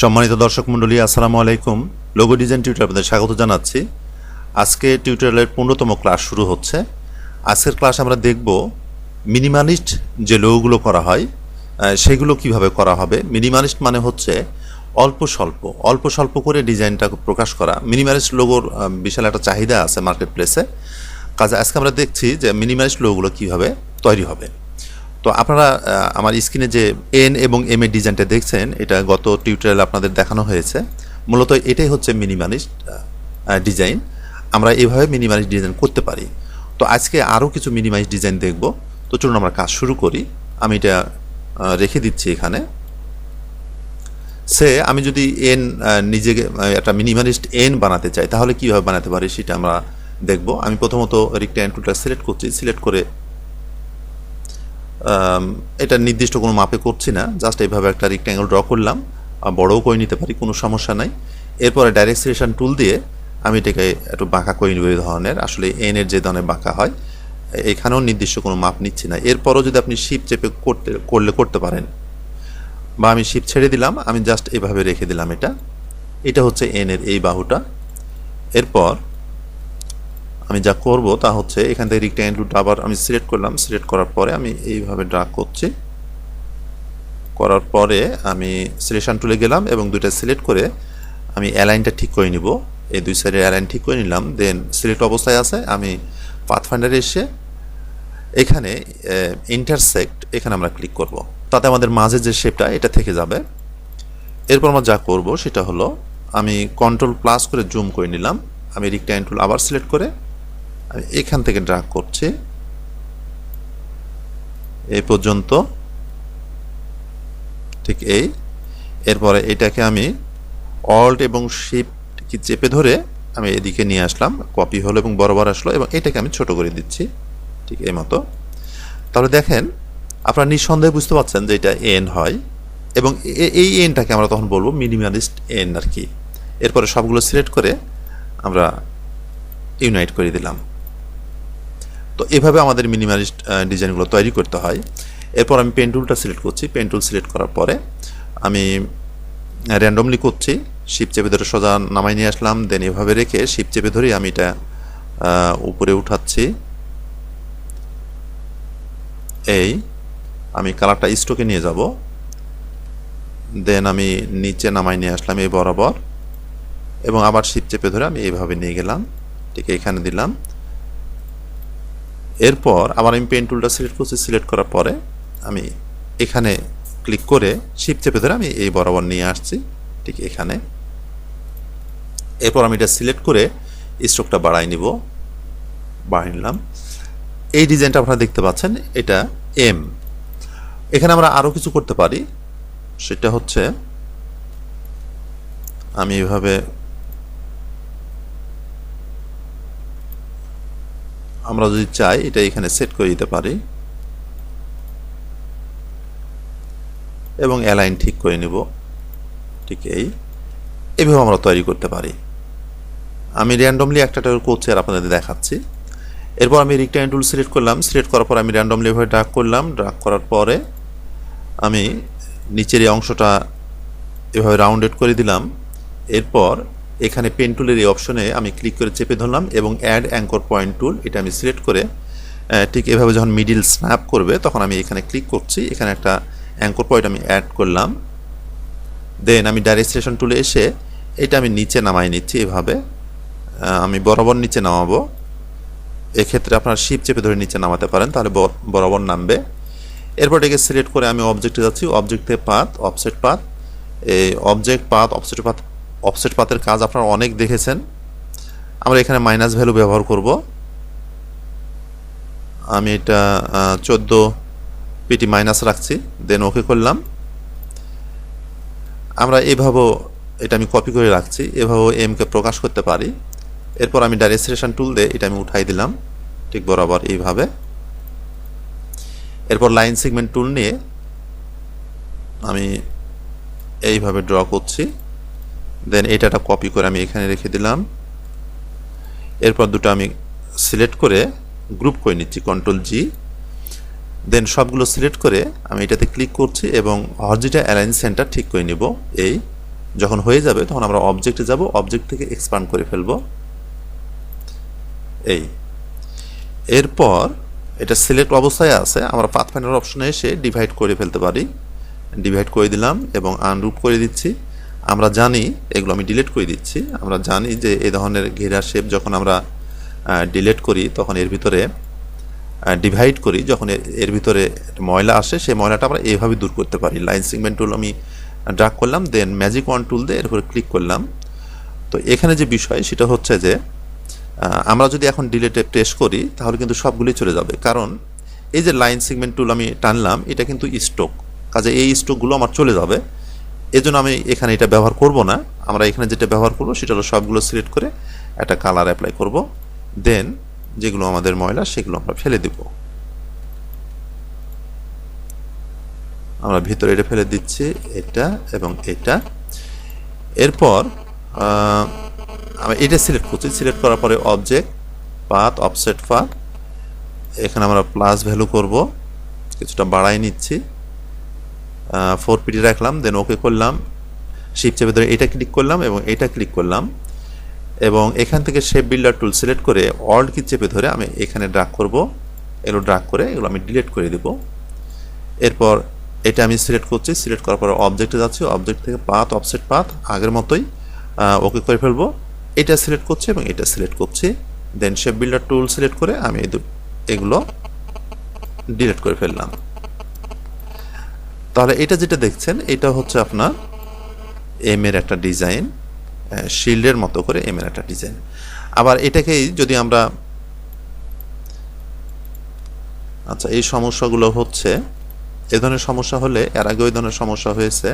সম্মানিত দর্শক মণ্ডলী, আসসালামু আলাইকুম। লোগো ডিজাইন টিউটোরিয়ালে আপনাদের স্বাগত জানাচ্ছি। আজকে টিউটোরিয়ালের 15তম ক্লাস শুরু হচ্ছে। আজকের ক্লাস আমরা দেখব মিনিমালিস্ট যে লোগোগুলো করা হয় সেগুলো কিভাবে করা হবে। মিনিমালিস্ট মানে হচ্ছে অল্প স্বল্প করে ডিজাইনটা প্রকাশ করা। মিনিমালিস্ট লোগোর বিশাল একটা চাহিদা আছে মার্কেট প্লেসে। কাজে আজকে আমরা দেখছি যে মিনিমালিস্ট লোগোগুলো কিভাবে তৈরি হবে। তো আপনারা আমার স্ক্রিনে যে এন এবং এম এর ডিজাইনটা দেখছেন, এটা গত টিউটোরিয়াল আপনাদের দেখানো হয়েছে। মূলত এটাই হচ্ছে মিনিমালিস্ট ডিজাইন। আমরা এইভাবে মিনিমালিস্ট ডিজাইন করতে পারি। তো আজকে আরও কিছু মিনিমালিস্ট ডিজাইন দেখব। তো চলুন আমরা কাজ শুরু করি। আমি এটা রেখে দিচ্ছি এখানে। আমি যদি এন নিজেকে একটা মিনিমালিস্ট এন বানাতে চাই, তাহলে কীভাবে বানাতে পারি সেটা আমরা দেখব। আমি প্রথমত রেক্ট্যাঙ্গেল টুলটা সিলেক্ট করছি। সিলেক্ট করে এটা নির্দিষ্ট কোনো মাপে করছি না, জাস্ট এইভাবে একটা রেক্ট্যাঙ্গেল ড্র করলাম। বড়ও করে নিতে পারি, কোনো সমস্যা নাই। এরপরে ডাইরেক্ট সিলেকশন টুল দিয়ে আমি এটাকে একটু বাঁকা করে নেব। এই ধরনের আসলে এন এর যে ধরনের বাঁকা হয়, এখানেও নির্দিষ্ট কোনো মাপ নিচ্ছি না। এরপরও যদি আপনি শিপ চেপে করতে পারেন, বা আমি শিপ ছেড়ে দিলাম, আমি জাস্ট এইভাবে রেখে দিলাম। এটা হচ্ছে এন এর এই বাহুটা। এরপর আমি যা করব তা হচ্ছে এখান থেকে রেক্ট্যাঙ্গেল টুলটা আবার আমি সিলেক্ট করলাম। সিলেক্ট করার পরে আমি এইভাবে ড্র্যাগ করছি। করার পরে আমি সিলেকশন টুলে গেলাম এবং দুইটা সিলেক্ট করে আমি অ্যালাইনটা ঠিক করে নিব। এই দুই সাইডের অ্যালাইন ঠিক করে নিলাম। দেন সিলেক্ট অবস্থায় আছে, আমি পাথফাইন্ডারে এসে এখানে ইন্টারসেক্ট, এখানে আমরা ক্লিক করব। তাতে আমাদের মাঝে যে শেপটা এটা থেকে যাবে। এরপর আমরা যা করব সেটা হলো, আমি কন্ট্রোল প্লাস করে জুম করে নিলাম। আমি রেক্ট্যাঙ্গেল টুল আবার সিলেক্ট করে আমি এখান থেকে ড্র্যাগ করছি এই পর্যন্ত, ঠিক এই। এরপরে এটাকে আমি অল্ট এবং শিফট কি চেপে ধরে আমি এদিকে নিয়ে আসলাম। কপি হলো এবং বরাবর আসলো, এবং এটাকে আমি ছোট করে দিচ্ছি ঠিক এই মতো। তাহলে দেখেন, আপনারা নিঃসন্দেহে বুঝতে পারছেন যে এটা এন হয়, এবং এই এনটাকে আমরা তখন বলবো মিনিমালিস্ট এন আর কি। এরপরে সবগুলো সিলেক্ট করে আমরা ইউনাইট করে দিলাম। তো এভাবে আমাদের মিনিমালিস্ট ডিজাইনগুলো তৈরি করতে হয়। এরপর আমি পেন টুলটা সিলেক্ট করছি। পেন টুল সিলেক্ট করার পরে আমি র্যান্ডমলি করছি। শিপ চেপে ধরে সোজা নামাই নিয়ে আসলাম। দেন এভাবে রেখে শিপ চেপে ধরে আমি এটা উপরে উঠাচ্ছি। আমি কালারটা স্ট্রোকে নিয়ে যাব। দেন আমি নিচে নামাই নিয়ে আসলাম এই বরাবর, এবং আবার শিপ চেপে ধরে আমি এইভাবে নিয়ে গেলাম, ঠিক এখানে দিলাম। এরপর আবার আমি পেন টুলটা সিলেক্ট করছি। সিলেক্ট করার পরে আমি এখানে ক্লিক করে শিপ চেপে ধরে আমি এই বরাবর নিয়ে আসছি, ঠিক এখানে। এরপর আমি এটা সিলেক্ট করে স্ট্রোকটা বাড়াই নিলাম। এই ডিজাইনটা আপনারা দেখতে পাচ্ছেন, এটা এম। এখানে আমরা আরও কিছু করতে পারি। সেটা হচ্ছে, আমি এভাবে আমরা যদি চাই এটা এখানে সেট করে দিতে পারি, এবং অ্যালাইন ঠিক করে নিব, ঠিক এইভাবে আমরা তৈরি করতে পারি। আমি র্যান্ডমলি একটা করছি আর আপনাদের দেখাচ্ছি। এরপর আমি রেক্ট্যাঙ্গেল টুল সিলেক্ট করলাম। সিলেক্ট করার পর আমি র্যান্ডমলি এভাবে ড্র্যাগ করলাম। ড্র্যাগ করার পরে আমি নিচের এই অংশটা এভাবে রাউন্ডেড করে দিলাম। এরপর এখানে পেন টুলের এই অপশনে আমি ক্লিক করে চেপে ধরলাম, এবং অ্যাড অ্যাঙ্কর পয়েন্ট টুল এটা আমি সিলেক্ট করে ঠিক এভাবে যখন মিডিল স্ন্যাপ করবে তখন আমি এখানে ক্লিক করছি। এখানে একটা অ্যাঙ্কর পয়েন্ট আমি অ্যাড করলাম। দেন আমি ডাইরেক্ট সিলেকশন টুলে এসে এটা আমি নিচে নামাই নিচ্ছি। এভাবে আমি বরাবর নিচে নামাবো। এক্ষেত্রে আপনার শিপ চেপে ধরে নিচে নামাতে পারেন, তাহলে বরাবর নামবে। এরপর এটাকে সিলেক্ট করে আমি অবজেক্টে যাচ্ছি। অবজেক্টে পাথ, অফসেট পাথ। এই অবজেক্ট পাথ, অফসেট পাথের কাজ আপনারা অনেক দেখেছেন। আমরা এখানে মাইনাস ভ্যালু ব্যবহার করব। আমি এটা 14 পিটি মাইনাস রাখছি। দেন ওকে করলাম। আমরা এভাবেও এটা আমি কপি করে রাখছি, এভাবেও এমকে প্রকাশ করতে পারি। এরপর আমি ডাইরেক্ট সিলেকশন টুল দিয়ে এটা আমি উঠাই দিলাম ঠিক বরাবর এইভাবে। এরপর লাইন সেগমেন্ট টুল নিয়ে আমি এইভাবে ড্র করছি। দেন এটাটা কপি করে আমি এখানে রেখে দিলাম। এরপর দুটো আমি সিলেক্ট করে গ্রুপ করে নিচ্ছি, কন্ট্রোল জি। দেন সবগুলো সিলেক্ট করে আমি এটাতে ক্লিক করছি এবং হরিজন্টাল অ্যালাইন সেন্টার ঠিক করে নিব। যখন হয়ে যাবে তখন আমরা অবজেক্টে যাব, অবজেক্ট থেকে এক্সপান্ড করে ফেলবো এই। এরপর এটা সিলেক্ট অবস্থায় আছে, আমরা পাথ ফাইন্ডার অপশনে এসে ডিভাইড করে ফেলতে পারি। ডিভাইড করে দিলাম এবং আনগ্রুপ করে দিচ্ছি। আমরা জানি, এগুলো আমি ডিলিট করে দিচ্ছি, আমরা জানি যে এই ধরনের ঘেরা শেপ যখন আমরা ডিলিট করি তখন এর ভিতরে ডিভাইড করি, যখন এর ভিতরে ময়লা আসে সেই ময়লাটা আমরা এইভাবে দূর করতে পারি। লাইন সেগমেন্ট টুল আমি ড্রাগ করলাম, দেন ম্যাজিক ওয়ান টুল দিয়ে এর উপরে ক্লিক করলাম। তো এখানে যে বিষয় সেটা হচ্ছে যে আমরা যদি এখন ডিলিটে প্রেস করি তাহলে কিন্তু সবগুলোই চলে যাবে, কারণ এই যে লাইন সেগমেন্ট টুল আমি টানলাম এটা কিন্তু স্ট্রোক, কাজে এই স্ট্রোকগুলো আমার চলে যাবে। এজন্য আমি এখানে এটা ব্যবহার করব না। আমরা এখানে যেটা ব্যবহার করব সেটা হলো সবগুলো সিলেক্ট করে একটা কালার অ্যাপ্লাই করব, দেন যেগুলো আমাদের ময়লা সেগুলো আমরা ফেলে দেব। আমরা ভিতরে এটা ফেলে দিচ্ছি, এটা এবং এটা। এরপর আমি এটা সিলেক্ট করছি, সিলেক্ট করার পরে অবজেক্ট, পাথ, অফসেট পাথ, এখানে আমরা প্লাস ভ্যালু করব, কিছুটা বাড়াই নিচ্ছি, 4 রাখলাম, দেন ওকে করলাম, শিফট চেপে ধরে এটা ক্লিক করলাম এবং এটা ক্লিক করলাম এবং এখান থেকে শেপ বিল্ডার টুল সিলেক্ট করে অল্ট কি চেপে ধরে আমি এখানে ড্রাগ করব, এগুলো ড্রাগ করে এগুলো আমি ডিলিট করে দেব। এরপর এটা আমি সিলেক্ট করছি, সিলেক্ট করার পরে অবজেক্টে যাচ্ছি, অবজেক্ট থেকে পাথ, অফসেট পাথ আগের মতোই ওকে করে ফেলবো। এটা সিলেক্ট করছি এবং এটা সিলেক্ট করছি, দেন শেপ বিল্ডার টুল সিলেক্ট করে আমি এগুলো ডিলিট করে ফেললাম। তাহলে এটা যেটা দেখছেন এটা হচ্ছে আপনার এম এর একটা ডিজাইন, শিল্ডের মতো করে এম এর একটা ডিজাইন। আবার এটাকেই যদি আমরা, আচ্ছা এই সমস্যাগুলো হচ্ছে, এ ধরনের সমস্যা হলে এর আগে ওই ধরনের সমস্যা হয়েছে,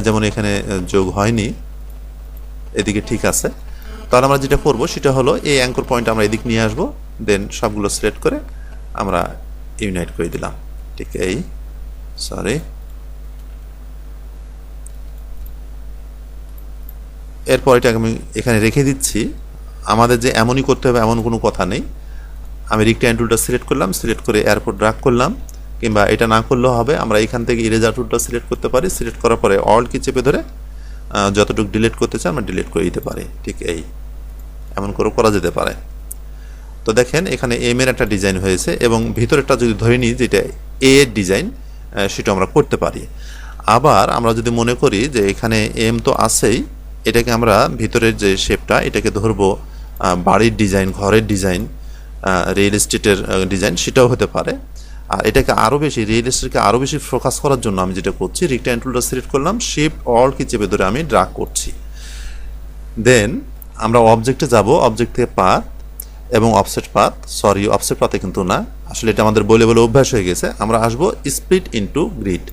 যেমন এখানে যোগ হয়নি, এদিকে ঠিক আছে। তাহলে আমরা যেটা করব সেটা হলো এই অ্যাঙ্কর পয়েন্ট আমরা এদিক নিয়ে আসবো, দেন সবগুলো সিলেক্ট করে আমরা ইউনাইট করে দিলাম, ঠিক এই, সরি। এরপর এটা আমি এখানে রেখে দিচ্ছি। আমাদের যে এমনই করতে হবে এমন কোনো কথা নেই। আমি রেক্ট্যাঙ্গেল টুলটা সিলেক্ট করলাম, সিলেক্ট করে এরপর ড্র্যাগ করলাম, কিংবা এটা না করলেও হবে, আমরা এখান থেকে ইরেজার টুলটা সিলেক্ট করতে পারি, সিলেক্ট করার পরে অল্ট কি চেপে ধরে যতটুকু ডিলিট করতে চাই আমরা ডিলিট করে দিতে পারি, ঠিক এই, এমন করে করা যেতে পারে। তো দেখেন এখানে এম এর একটা ডিজাইন হয়েছে এবং ভিতরেরটা যদি ধরে নিই যেটা এ এর ডিজাইন, সেটা আমরা করতে পারি। আবার আমরা যদি মনে করি যে এখানে এম তো আছেই, এটাকে আমরা ভিতরের যে শেপটা এটাকে ধরবো বাড়ির ডিজাইন, ঘরের ডিজাইন, রিয়েল এস্টেটের ডিজাইন, সেটাও হতে পারে। আর এটাকে আরও বেশি, রিয়েল এস্টেটকে আরও বেশি ফোকাস করার জন্য আমি যেটা করছি, রেক্ট্যাঙ্গেল টুলটা সিলেক্ট করলাম, শিফট অল্ট কি চেপে ধরে আমি ড্র্যাগ করছি, দেন আমরা অবজেক্টে যাব, অবজেক্ট থেকে পাথ এবং অফসেট পাথ, সরি অফসেট পাথে কিন্তু না, আসলে এটা আমাদের বলে বলে অভ্যাস হয়ে গেছে। আমরা আসবো স্প্লিট ইনটু গ্রিড,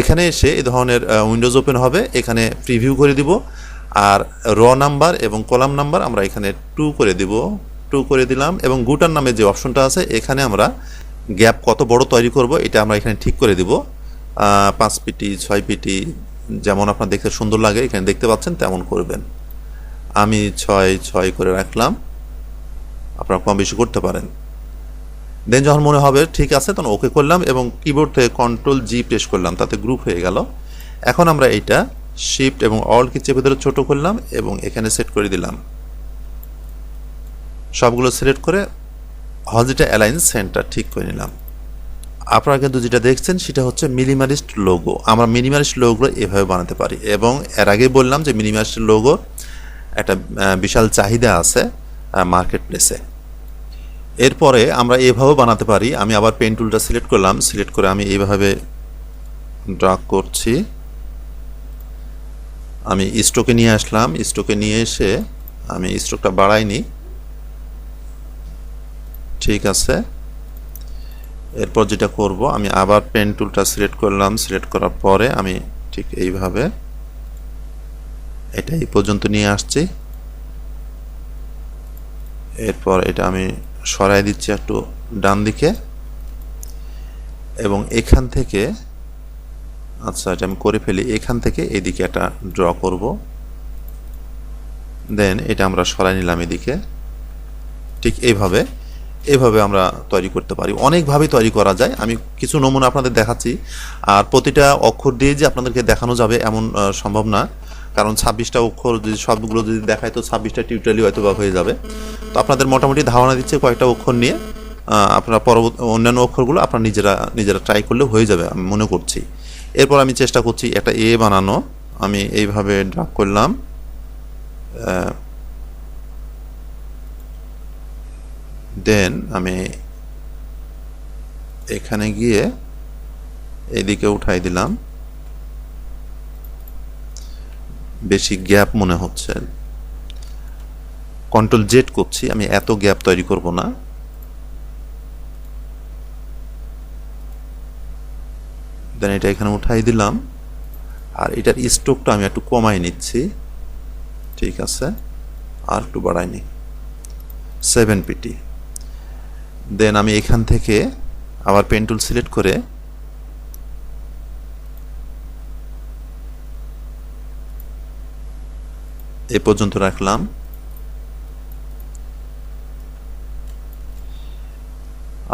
এখানে এসে এই ধরনের উইন্ডোজ ওপেন হবে, এখানে প্রিভিউ করে দিব, আর র নাম্বার এবং কলাম নাম্বার আমরা এখানে 2 করে দিব, 2 করে দিলাম, এবং গুটার নামে যে অপশনটা আছে এখানে আমরা গ্যাপ কত বড় তৈরি করব এটা আমরা এখানে ঠিক করে দিব, 5 পিটি 6 পিটি, যেমন আপনার দেখতে সুন্দর লাগে এখানে দেখতে পাচ্ছেন তেমন করবেন। আমি 6 করে রাখলাম, আপনারা কম বেশি করতে পারেন। দেন যখন মনে হবে ঠিক আছে তখন ওকে করলাম এবং কিবোর্ড থেকে কন্ট্রোল জি প্রেস করলাম, তাতে গ্রুপ হয়ে গেল। এখন আমরা এইটা শিফট এবং অল কি চেপে ধরে ছোট করলাম এবং এখানে সেট করে দিলাম, সবগুলো সিলেক্ট করে হজিটা অ্যালাইন সেন্টার ঠিক করে নিলাম। আপনারা কিন্তু যেটা দেখছেন সেটা হচ্ছে মিনিমালিস্ট লোগো। আমরা মিনিমালিস্ট লোগো এভাবে বানাতে পারি এবং এর আগে বললাম যে মিনিমালিস্ট লোগো একটা বিশাল চাহিদা আছে মার্কেট প্লেসে। এরপরে আমরা এভাবেও বানাতে পারি। আমি আবার পেন টুলটা সিলেক্ট করলাম, সিলেক্ট করে আমি এইভাবে ড্র্যাগ করছি, আমি স্ট্রোকে নিয়ে আসলাম, স্ট্রোকে নিয়ে এসে আমি স্ট্রোকটা বাড়াইনি, ঠিক আছে। এরপর যেটা করব আমি আবার পেন টুলটা সিলেক্ট করলাম, সিলেক্ট করার পরে আমি ঠিক এইভাবে এটা এই পর্যন্ত নিয়ে আসছি। এরপর এটা আমি সরাই দিচ্ছি একটু ডান দিকে এবং এখান থেকে, আচ্ছা এটা আমি করে ফেলি, এখান থেকে এদিকে একটা ড্র করব, দেন এটা আমরা সরাই নিলাম এদিকে, ঠিক এইভাবে। এভাবে আমরা তৈরি করতে পারি। অনেকভাবে তৈরি করা যায়, আমি কিছু নমুনা আপনাদের দেখাচ্ছি। আর প্রতিটা অক্ষর দিয়ে যে আপনাদেরকে দেখানো যাবে এমন সম্ভব না, কারণ 26টা অক্ষর যদি সবগুলো যদি দেখায় তো 26টা টিউটোরিয়ালই হয়তো বা হয়ে যাবে। তো আপনাদের মোটামুটি ধারণা দিচ্ছে কয়েকটা অক্ষর নিয়ে, আপনারা পরবর্তী অন্যান্য অক্ষরগুলো আপনারা নিজেরা ট্রাই করলে হয়ে যাবে আমি মনে করছি। এরপর আমি চেষ্টা করছি একটা এ বানানো। আমি এইভাবে ড্রাগ করলাম, দেন আমি এখানে গিয়ে এদিকে উঠাই দিলাম, বেশি গ্যাপ মনে হচ্ছে, কন্ট্রোল জেড করছি, আমি এত গ্যাপ তৈরি করব না। দেন এটা এখানে উঠাই দিলাম, আর এটার স্ট্রোকটা আমি একটু কমাই নিচ্ছি, ঠিক আছে, আর একটু বাড়াই নি 7 পিটি। দেন আমি এখান থেকে আবার পেন টুল সিলেক্ট করে এ পর্যন্ত রাখলাম।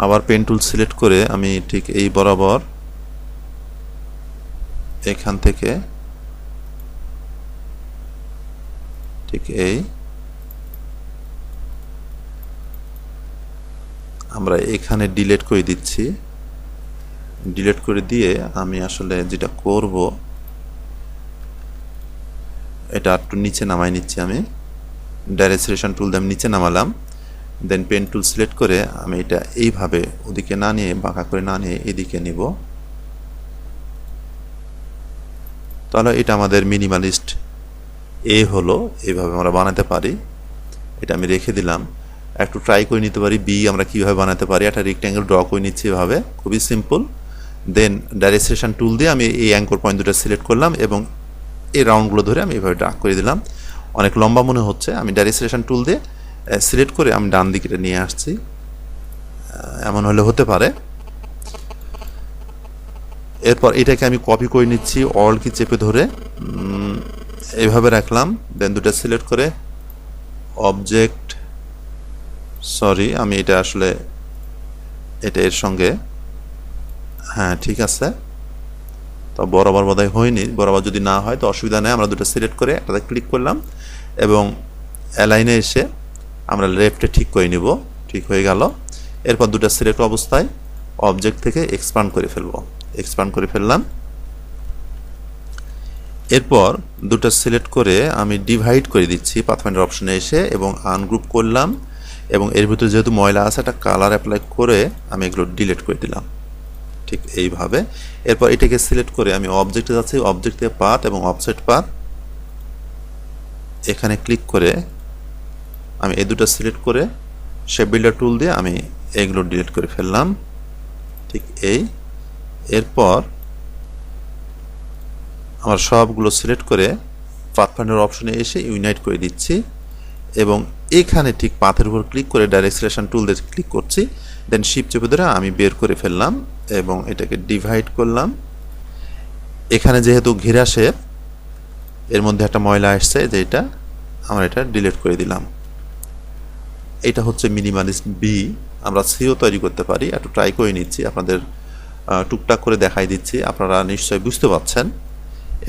আবার পেন টুল সিলেক্ট করে আমি ঠিক এই বরাবর এখান থেকে ঠিক এই আমরা এখানে ডিলিট করে দিচ্ছি। ডিলিট করে দিয়ে আমি আসলে যেটা করব, এটা একটু নিচে নামাই নিচ্ছি। আমি ডাইরেক্ট সিলেকশন টুল দিয়ে আমি নিচে নামালাম, দেন পেন টুল সিলেক্ট করে আমি এটা এইভাবে ওদিকে না নিয়ে, বাঁকা করে না নিয়ে এদিকে নিব। তাহলে এটা আমাদের মিনিমালিস্ট এ হলো। এইভাবে আমরা বানাতে পারি। এটা আমি রেখে দিলাম। একটু ট্রাই করে নিতে পারি বি আমরা কীভাবে বানাতে পারি। একটা রেক্ট্যাঙ্গেল ড্র করে নিচ্ছি এভাবে, খুবই সিম্পল। দেন ডাইরেক্ট সিলেকশন টুল দিয়ে আমি এই অ্যাঙ্কর পয়েন্ট দুটো সিলেক্ট করলাম এবং এই রাউন্ডগুলো ধরে আমি এভাবে ড্রাগ করে দিলাম। অনেক লম্বা মনে হচ্ছে, আমি ডাইরেক্ট সিলেকশন টুল দিয়ে সিলেক্ট করে আমি ডান দিকে নিয়ে আসছি। এমন হলে হতে পারে। এরপর এটাকে আমি কপি করে নিচ্ছি, অল কি চেপে ধরে এইভাবে রাখলাম। দেন দুটো সিলেক্ট করে অবজেক্ট, সরি আমি এটা আসলে এটা এর সঙ্গে, হ্যাঁ ঠিক আছে, তো বরাবর বোধহয় হয়নি। বরাবর যদি না হয় তো অসুবিধা নেই। আমরা দুটো সিলেক্ট করে একটাতে ক্লিক করলাম এবং অ্যালাইনে এসে আমরা লেফটে ঠিক করে নিব। ঠিক হয়ে গেল। এরপর দুটো সিলেক্ট অবস্থায় অবজেক্ট থেকে এক্সপান্ড করে ফেলবো। এক্সপান্ড করে ফেললাম। এরপর দুটো সিলেক্ট করে আমি ডিভাইড করে দিচ্ছি পাথফাইন্ডার অপশনে এসে এবং আনগ্রুপ করলাম এবং এর ভিতরে যেহেতু ময়লা আছে একটা কালার অ্যাপ্লাই করে আমি এগুলো ডিলিট করে দিলাম, ঠিক এইভাবে। এরপর এটাকে সিলেক্ট করে আমি অবজেক্টে যাচ্ছি, অবজেক্ট থেকে পাথ এবং অফসেট পাথ, এখানে ক্লিক করে আমি এই দুটো সিলেক্ট করে শেপ বিল্ডার টুল দিয়ে আমি এগুলো ডিলিট করে ফেললাম, ঠিক এই। এরপর আমার সবগুলো সিলেক্ট করে পাথফাইন্ডার অপশনে এসে ইউনাইট করে দিচ্ছি এবং এখানে ঠিক পাথের উপর ক্লিক করে ডাইরেক্ট সিলেকশন টুল দিয়ে ক্লিক করছি। দেন শিফট চেপে ধরে আমি বের করে ফেললাম এবং এটাকে ডিভাইড করলাম। এখানে যেহেতু ঘেরা শেপ, এর মধ্যে একটা ময়লা আসছে, যে এটা আমরা এটা ডিলিট করে দিলাম। এটা হচ্ছে মিনিমালিস্ট বি। আমরা সিও তৈরি করতে পারি। একটু ট্রাই করে নিচ্ছি, আপনাদের টুকটাক করে দেখাই দিচ্ছি, আপনারা নিশ্চয়ই বুঝতে পারছেন।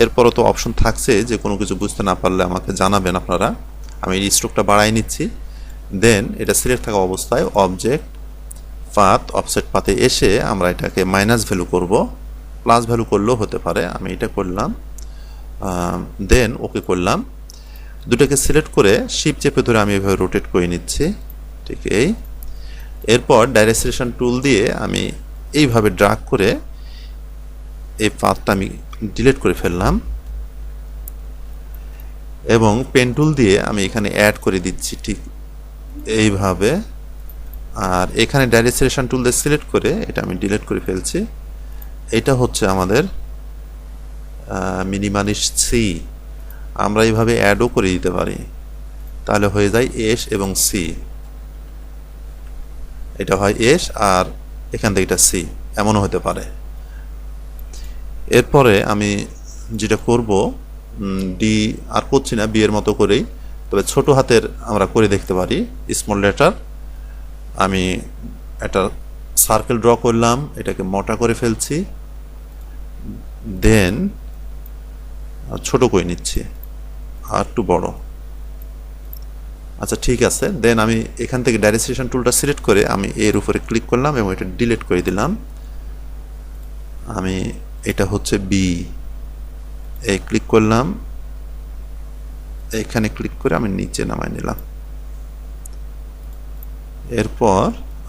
এরপরও তো অপশন থাকছে যে কোনো কিছু বুঝতে না পারলে আমাকে জানাবেন আপনারা। আমি এই স্ট্রোকটা বাড়াই নিচ্ছি। দেন এটা সিলেক্ট থাকা অবস্থায় অবজেক্ট পাথ অফসেট পাথে এসে আমরা এটাকে মাইনাস ভ্যালু করব, প্লাস ভ্যালু করলেও হতে পারে। আমি এটা করলাম, দেন ওকে করলাম। দুটাকে সিলেক্ট করে শিফট চেপে ধরে আমি এভাবে রোটেট করে নিচ্ছি, ঠিক এই। এরপর ডাইরেক্ট সিলেকশন টুল দিয়ে আমি এইভাবে ড্রাগ করে এই পাথটা আমি ডিলিট করে ফেললাম এবং পেন টুল দিয়ে আমি এখানে অ্যাড করে দিচ্ছি, ঠিক এইভাবে। আর এখানে ডাইরেক্ট সিলেকশন টুল দিয়ে সিলেক্ট করে এটা আমি ডিলিট করে ফেলছি। এটা হচ্ছে আমাদের মিনিমালিস্ট সি। আমরা এইভাবে অ্যাডও করে দিতে পারি, তাহলে হয়ে যায় এস এবং সি। এটা হয় এস আর এখান থেকে এটা সি, এমনও হতে পারে। এরপরে আমি যেটা করব, ডি আর করছি না, বি এর মতো করেই, তবে ছোট হাতের আমরা করে দেখতে পারি স্মল লেটার। আমি একটা সার্কেল ড্র করলাম, এটাকে মোটা করে ফেলছি, দেন ছোট করে নিচ্ছি আর একটু বড়। আচ্ছা ঠিক আছে, দেন আমি এখান থেকে ডাইরেকশন টুলটা সিলেক্ট করে আমি এর উপরে ক্লিক করলাম এবং এটা ডিলিট করে দিলাম। আমি এটা হচ্ছে বি, এই ক্লিক করলাম, এখানে ক্লিক করে আমি নিচে নামাই নিলাম। এরপর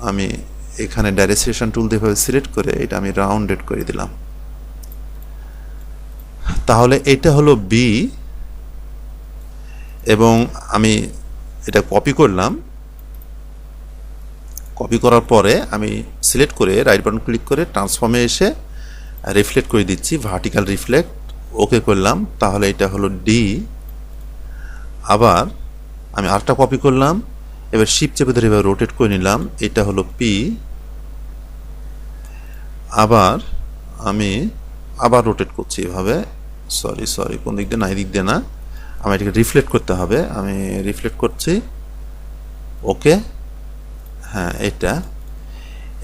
আমি এখানে ডাইরেকশন টুল দিয়ে সিলেক্ট করে এটা আমি রাউন্ডেড করে দিলাম। তাহলে এটা হলো বি, এবং আমি এটা কপি করলাম। কপি করার পরে আমি সিলেক্ট করে রাইট বাটন ক্লিক করে ট্রান্সফর্মে এসে রিফ্লেক্ট করে দিচ্ছি, ভার্টিক্যাল রিফ্লেক্ট, ওকে করলাম। তাহলে এটা হলো ডি। আবার আমি আরেকটা কপি করলাম, এবার শিফট চেপে ধরে এবার রোটেট করে নিলাম, এটা হলো পি। আবার আমি আবার রোটেট করছি এভাবে, সরি কোন দিক দিয়ে না, এই দিক দিয়ে না, আমি এটাকে রিফ্লেক্ট করতে হবে, আমি রিফ্লেক্ট করছি, ওকে, হ্যাঁ এটা।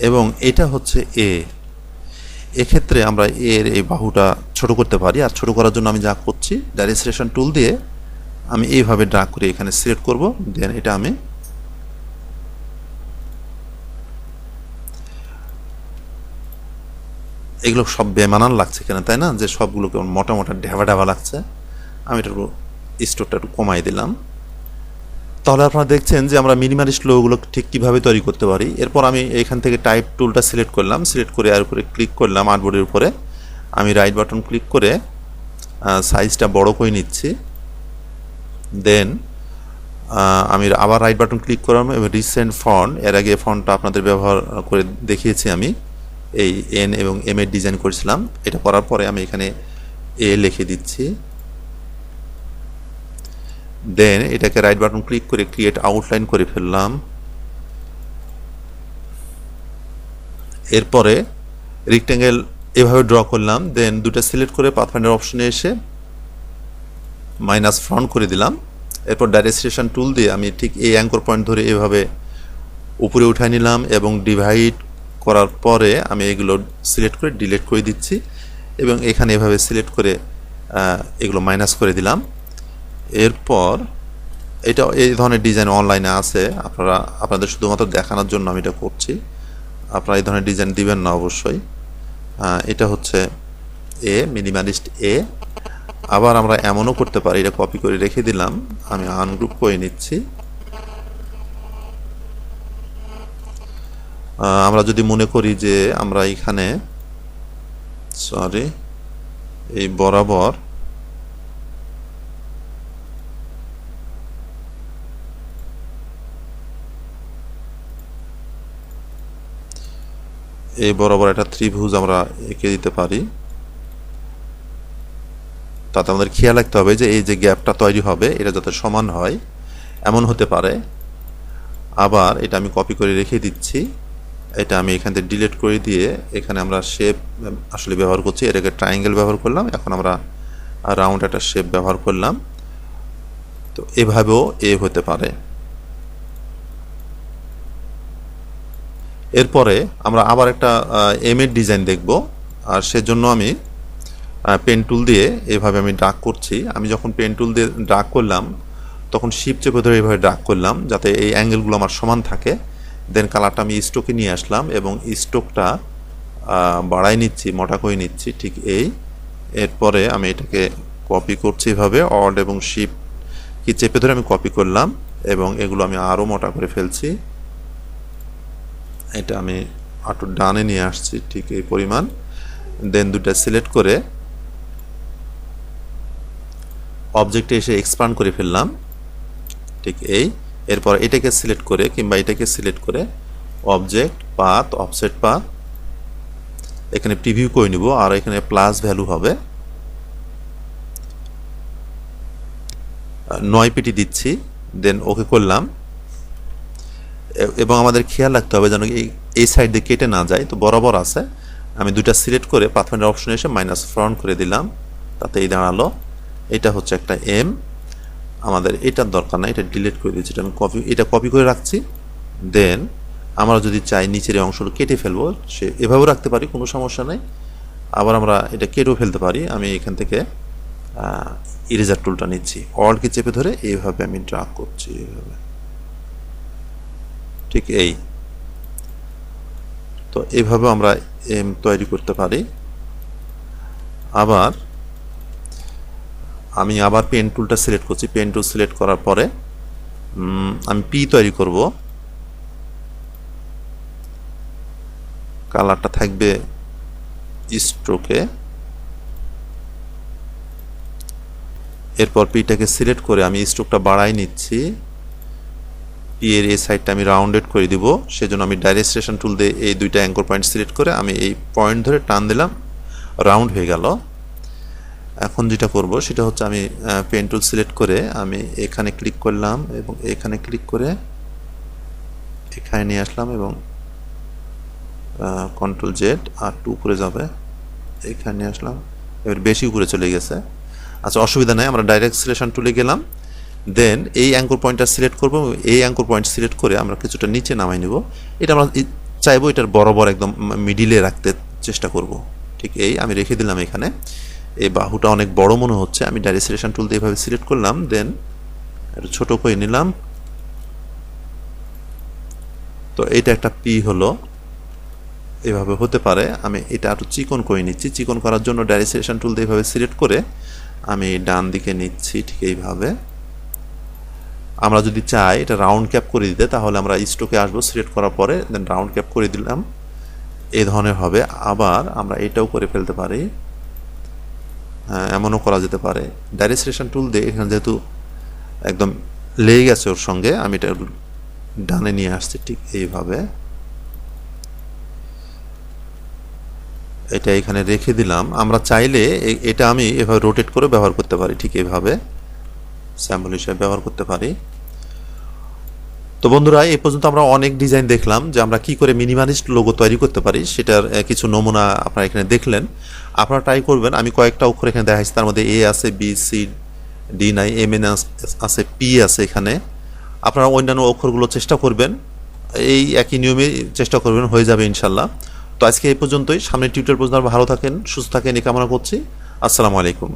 এবং এটা হচ্ছে এ। এক্ষেত্রে আমরা এর এই বাহুটা ছোট করতে পারি, আর ছোট করার জন্য আমি যা করছি ডাইরেকশন টুল দিয়ে আমি এইভাবে ড্র্যাগ করে এখানে সিলেক্ট করব, দেন এটা আমি এগুলো সব বেমানান লাগছে কেন, তাই না, যে সবগুলো কেমন মোটা মোটা ঢেবা ঢেবা লাগছে। আমি এটা স্টোরটা একটু কমাই দিলাম। তাহলে আপনারা দেখছেন যে আমরা মিনিমালিস্ট লোগোগুলো ঠিক কীভাবে তৈরি করতে পারি। এরপর আমি এখান থেকে টাইপ টুলটা সিলেক্ট করলাম, সিলেক্ট করে এর উপরে ক্লিক করলাম, আর্টবোর্ডের উপরে আমি রাইট বাটন ক্লিক করে সাইজটা বড় করে নিচ্ছি। দেন আমি আবার রাইট বাটন ক্লিক করলাম এবং রিসেন্ট ফন্ট, এর আগে ফন্টটা আপনাদের ব্যবহার করে দেখিয়েছি আমি, এই এন এবং এম এর ডিজাইন করেছিলাম। এটা করার পরে আমি এখানে এ লিখে দিচ্ছি। দেন এটাকে রাইট বাটন ক্লিক করে ক্রিয়েট আউটলাইন করে ফেললাম। এরপরে রেক্ট্যাঙ্গেল এভাবে ড্র করলাম, দেন দুটো সিলেক্ট করে পাথফাইন্ডার অপশনে এসে মাইনাস ফ্রন্ট করে দিলাম। এরপর ডাইরেকশন টুল দিয়ে আমি ঠিক এই অ্যাঙ্কর পয়েন্ট ধরে এভাবে উপরে উঠাই নিলাম, এবং ডিভাইড করার পরে আমি এগুলো সিলেক্ট করে ডিলিট করে দিচ্ছি, এবং এখানে এভাবে সিলেক্ট করে এগুলো মাইনাস করে দিলাম। এরপর এটা এই ধরনের ডিজাইন অনলাইনে আছে, আপনাদের শুধুমাত্র দেখানোর জন্য আমি এটা করছি, আপনারা এই ধরনের ডিজাইন দিবেন না অবশ্যই। এটা হচ্ছে এ, মিনিমালিস্ট এ। আবার আমরা এমনও করতে পারি, এটা কপি করে রেখে দিলাম, আমি আনগ্রুপ করে নিচ্ছি। আমরা যদি মনে করি যে আমরা এখানে এই বরাবর একটা ত্রিভুজ আমরা এঁকে দিতে পারি। তাতে আমাদের খেয়াল রাখতে হবে যে এই যে গ্যাপটা তৈরি হবে এটা যাতে সমান হয়, এমন হতে পারে। আবার এটা আমি কপি করে রেখে দিচ্ছি, এটা আমি এখান থেকে ডিলিট করে দিয়ে এখানে আমরা শেপ আসলে ব্যবহার করছি, এটাকে ট্রায়াঙ্গেল ব্যবহার করলাম, এখন আমরা রাউন্ড একটা শেপ ব্যবহার করলাম। তো এভাবেও এ হতে পারে। এরপরে আমরা আবার একটা এম এর ডিজাইন দেখব, আর সেজন্য আমি পেন টুল দিয়ে এভাবে আমি ড্র্যাগ করছি। আমি যখন পেন টুল দিয়ে ড্র্যাগ করলাম তখন শিফট চেপে ধরে এভাবে ড্র্যাগ করলাম যাতে এই অ্যাঙ্গেলগুলো আমার সমান থাকে। দেন কালারটা আমি স্ট্রোকে নিয়ে আসলাম এবং স্ট্রোকটা বাড়াই নিচ্ছি, মোটা করে নিচ্ছি, ঠিক এই। এরপরে আমি এটাকে কপি করছি এভাবে, অল্ট এবং শিফট কি চেপে ধরে আমি কপি করলাম এবং এগুলো আমি আরও মোটা করে ফেলছি। এটা আমি একটু ডানে নিয়ে আসছি ঠিক এই পরিমাণ। দেন দুটো সিলেক্ট করে অবজেক্টে এসে এক্সপান্ড করে ফেললাম, ঠিক এই। এরপর এটাকে সিলেক্ট করে কিংবা এটাকে সিলেক্ট করে অবজেক্ট, পাথ, অফসেট পাথ, এখানে প্রিভিউ করে নিব, আর এখানে প্লাস ভ্যালু হবে 9 পিটি দিচ্ছি। দেন ওকে করলাম, এবং আমাদের খেয়াল রাখতে হবে যেন এই সাইড দিয়ে কেটে না যায়, তো বরাবর আছে। আমি দুইটা সিলেক্ট করে পাথফাইন্ডার অপশনে এসে মাইনাস ফ্রন্ট করে দিলাম, তাতে এই দাঁড়ালো। এটা হচ্ছে একটা এম, আমাদের এটার দরকার না, এটা ডিলিট করে দিচ্ছি, এটা আমি এটা কপি করে রাখছি। দেন আমরা যদি চাই নিচের এই অংশটা কেটে ফেলবো, সে এভাবেও রাখতে পারি, কোনো সমস্যা নেই। আবার আমরা এটা কেটেও ফেলতে পারি। আমি এখান থেকে ইরেজার টুলটা নিচ্ছি, অল্টকে চেপে ধরে এইভাবে আমি ড্রাগ করছি, এইভাবে, ঠিক এই। তো এইভাবে আমরা এম তৈরি করতে পারি। আবার আমি আবার পেন টুলটা সিলেক্ট করছি, পেন টুল সিলেক্ট করার পরে আমি পি তৈরি করব। কালারটা থাকবে স্ট্রোকে। এরপর পিটাকে সিলেক্ট করে আমি স্ট্রোকটা বাড়াই নিচ্ছি। পি এর এই সাইডটা আমি রাউন্ডেড করে দিব, সেজন্য আমি ডাইরেকশন টুল দিয়ে এই দুইটা অ্যাঙ্কর পয়েন্ট সিলেক্ট করে আমি এই পয়েন্ট ধরে টান দিলাম, রাউন্ড হয়ে গেল। এখন যেটা করব সেটা হচ্ছে আমি পেন টুল সিলেক্ট করে আমি এখানে ক্লিক করলাম এবং এখানে ক্লিক করে এখানে নিয়ে আসলাম এবং কন্ট্রোল জেড আর টু উপরে যাবে, এখানে নিয়ে আসলাম, এবার বেশি উপরে চলে গেছে। আচ্ছা, অসুবিধা নেই, আমরা ডাইরেক্ট সিলেকশন টুলে গেলাম, দেন এই অ্যাঙ্কর পয়েন্টটা সিলেক্ট করব, এই অ্যাঙ্কর পয়েন্ট সিলেক্ট করে আমরা কিছুটা নিচে নামাই নেব। এটা আমরা চাইবো এটার বরাবর একদম মিডিলে রাখতে চেষ্টা করব, ঠিক এই। আমি রেখে দিলাম এখানে। এই বাহুটা অনেক বড় মনে হচ্ছে, আমি ডাইরেক্ট সিলেকশন টুল দিয়ে এভাবে সিলেক্ট করলাম, দেন একটু ছোট করে নিলাম। তো এটা একটা পি হলো, এভাবে হতে পারে। আমি এটা একটু চিকন করে নিচ্ছি, চিকন করার জন্য ডাইরেক্ট সিলেকশন টুল দিয়ে এভাবে সিলেক্ট করে আমি ডান দিকে নিচ্ছি, ঠিক এইভাবে। আমরা যদি চাই এটা রাউন্ড ক্যাপ করে দিতে, তাহলে আমরা স্ট্রোকে আসবো, সিলেক্ট করার পরে দেন রাউন্ড ক্যাপ করে দিলাম, এই ধরনের হবে। আবার আমরা এটাও করে ফেলতে পারি, এমনও করা যেতে পারে। ডাইরেক্ট সিলেকশন টুল দিয়ে এখানে যেহেতু একদম লেগে গেছে ওর সঙ্গে, আমি এটা ডানে নিয়ে আসছি, ঠিক এইভাবে। এটা এখানে রেখে দিলাম। আমরা চাইলে এটা আমি এভাবে রোটেট করে ব্যবহার করতে পারি, ঠিক এইভাবে স্যাম্পল হিসেবে ব্যবহার করতে পারি। তো বন্ধুরা, এই পর্যন্ত আমরা অনেক ডিজাইন দেখলাম যে আমরা কি করে মিনিমালিস্ট লোগো তৈরি করতে পারি, সেটার কিছু নমুনা আপনারা এখানে দেখলেন। আপনারা ট্রাই করবেন। আমি কয়েকটা অক্ষর এখানে দেখাচ্ছি, তার মধ্যে এ আছে, বি, সি, ডি নাই, এম এন আছে, পি আছে এখানে। আপনারা অন্যান্য অক্ষরগুলো চেষ্টা করবেন, এই একই নিয়মে চেষ্টা করবেন, হয়ে যাবে ইনশাল্লাহ। তো আজকে এই পর্যন্তই। সামনের টিউটোরিয়াল পর্যন্ত ভালো থাকেন, সুস্থ থাকেন এই কামনা করছি। আসসালামু আলাইকুম।